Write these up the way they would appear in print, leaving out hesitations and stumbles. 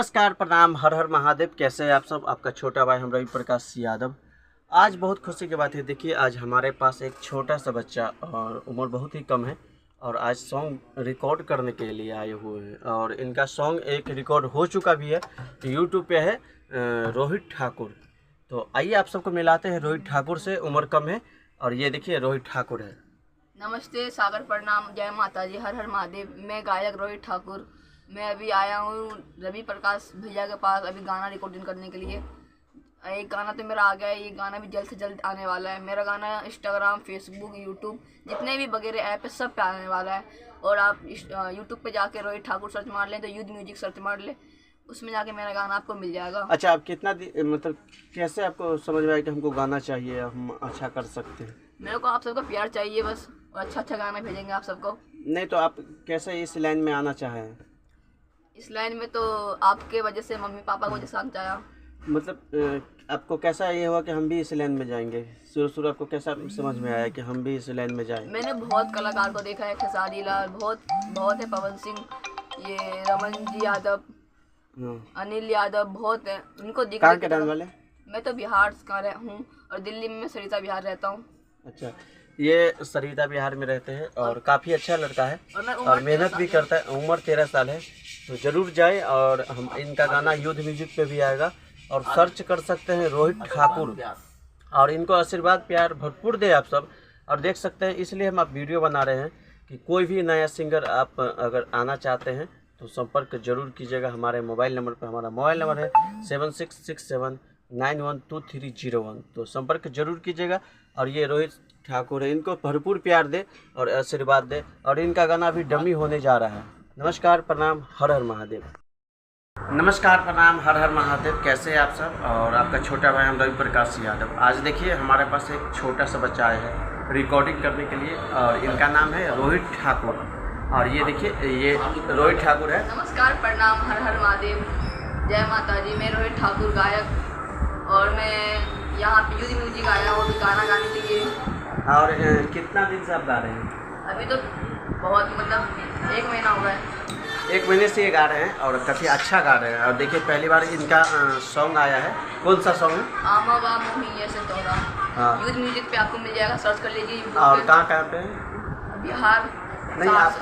नमस्कार, प्रणाम, हर हर महादेव। कैसे हैं आप सब? आपका छोटा भाई हम रवि प्रकाश यादव। आज बहुत खुशी की बात है। देखिए, आज हमारे पास एक छोटा सा बच्चा और उम्र बहुत ही कम है और आज सॉन्ग रिकॉर्ड करने के लिए आए हुए हैं और इनका सॉन्ग एक रिकॉर्ड हो चुका भी है, यूट्यूब पे है। रोहित ठाकुर। तो आइए आप सबको मिलाते हैं रोहित ठाकुर से। उम्र कम है और ये देखिए रोहित ठाकुर है। नमस्ते, सागर प्रणाम, जय माता जी, हर हर महादेव। मैं गायक रोहित ठाकुर। मैं अभी आया हूँ रवि प्रकाश भैया के पास अभी गाना रिकॉर्डिंग करने के लिए। एक गाना तो मेरा आ गया है, ये गाना भी जल्द से जल्द आने वाला है। मेरा गाना इंस्टाग्राम, फेसबुक, यूट्यूब जितने भी वगैरह ऐप है सब पे आने वाला है। और आप यूट्यूब पे जाके रोहित ठाकुर सर्च मार लें तो यूथ म्यूजिक सर्च मार लें, उसमें जाके मेरा गाना आपको मिल जाएगा। अच्छा, आप कितना मतलब कैसे आपको समझ में आया कि हमको गाना चाहिए, हम अच्छा कर सकते हैं? मेरे को आप सबका प्यार चाहिए बस, और अच्छा अच्छा गाना भेजेंगे आप सबको। नहीं तो आप कैसे इस लाइन में आना चाहें? इस लाइन में तो आपके वजह से मम्मी पापा को जैसा चाहा। मतलब आपको कैसा ये हुआ कि हम भी इस लाइन में जाएंगे? शुरू आपको कैसा समझ में आया कि हम भी इस लाइन में जाएं? मैंने बहुत कलाकार को देखा है, खेसारी लाल बहुत है, पवन सिंह, ये रमन जी यादव, अनिल यादव, बहुत है। उनको दिख कहाँ के रहने वाले? मैं तो बिहार का हूँ और दिल्ली में मैं सरिता बिहार रहता हूँ। अच्छा, ये सरिता बिहार में रहते हैं और काफ़ी अच्छा लड़का है और मेहनत भी करता है। उम्र 13 साल है। तो ज़रूर जाए और हम इनका गाना यूथ म्यूजिक पे भी आएगा और सर्च कर सकते हैं रोहित ठाकुर। और इनको आशीर्वाद प्यार भरपूर दे आप सब। और देख सकते हैं, इसलिए हम आप वीडियो बना रहे हैं कि कोई भी नया सिंगर आप अगर आना चाहते हैं तो संपर्क जरूर कीजिएगा हमारे मोबाइल नंबर पर। हमारा मोबाइल नंबर है 7667912301। तो संपर्क जरूर कीजिएगा। और ये रोहित ठाकुर है, इनको भरपूर प्यार दे और आशीर्वाद दे। और इनका गाना अभी डमी होने जा रहा है। नमस्कार, प्रणाम, हर हर महादेव। नमस्कार, प्रणाम, हर हर महादेव। कैसे हैं आप सब? और आपका छोटा भाई हम रवि प्रकाश यादव। आज देखिए हमारे पास एक छोटा सा बच्चा आया है रिकॉर्डिंग करने के लिए और इनका नाम है रोहित ठाकुर। और ये देखिए, ये रोहित ठाकुर है। नमस्कार, प्रणाम, हर हर महादेव, जय माता जी। मैं रोहित ठाकुर गायक और मैं यहाँ पे यूथ म्यूजिक आया हूँ गाना गाने के लिए। और कितना दिन से आप गा रहे हैं? अभी तो बहुत मतलब 1 महीना हो गया है। 1 महीने से ये गा रहे हैं और काफ़ी अच्छा गा रहे हैं। और देखिए पहली बार इनका सॉन्ग आया है। कौन सा सॉन्ग है? आमा बा मोही से तोरा। हाँ, यूथ म्यूजिक पे आपको मिल जाएगा, सर्च कर लीजिए। और कहाँ पे है? बिहार। नहीं, आप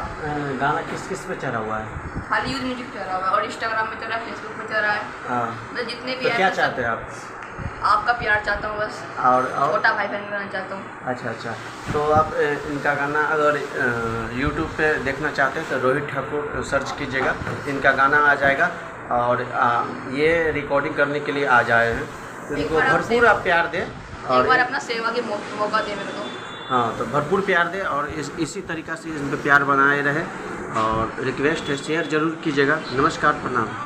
गाना किस पे चढ़ा हुआ है? खाली यूथ म्यूजिक पे चल रहा है और इंस्टाग्राम पे चल रहा है, फेसबुक पे चल रहा है। हाँ, मतलब जितने भी तो ऐप क्या हैं, चाहते हैं आप? आपका प्यार चाहता हूँ बस, और छोटा भाई बहन बनाना चाहता हूँ। अच्छा, तो आप इनका गाना अगर यूट्यूब पे देखना चाहते हैं तो रोहित ठाकुर सर्च कीजिएगा, इनका गाना आ जाएगा। और ये रिकॉर्डिंग करने के लिए आ जाए हैं, तो इनको भरपूर आप प्यार दें और एक बार अपना सेवा के मौका दे मेरे को। हाँ, तो भरपूर प्यार दें और इसी तरीक़ा से इन पर प्यार बनाए रहे। और रिक्वेस्ट है, शेयर जरूर कीजिएगा। नमस्कार, प्रणाम।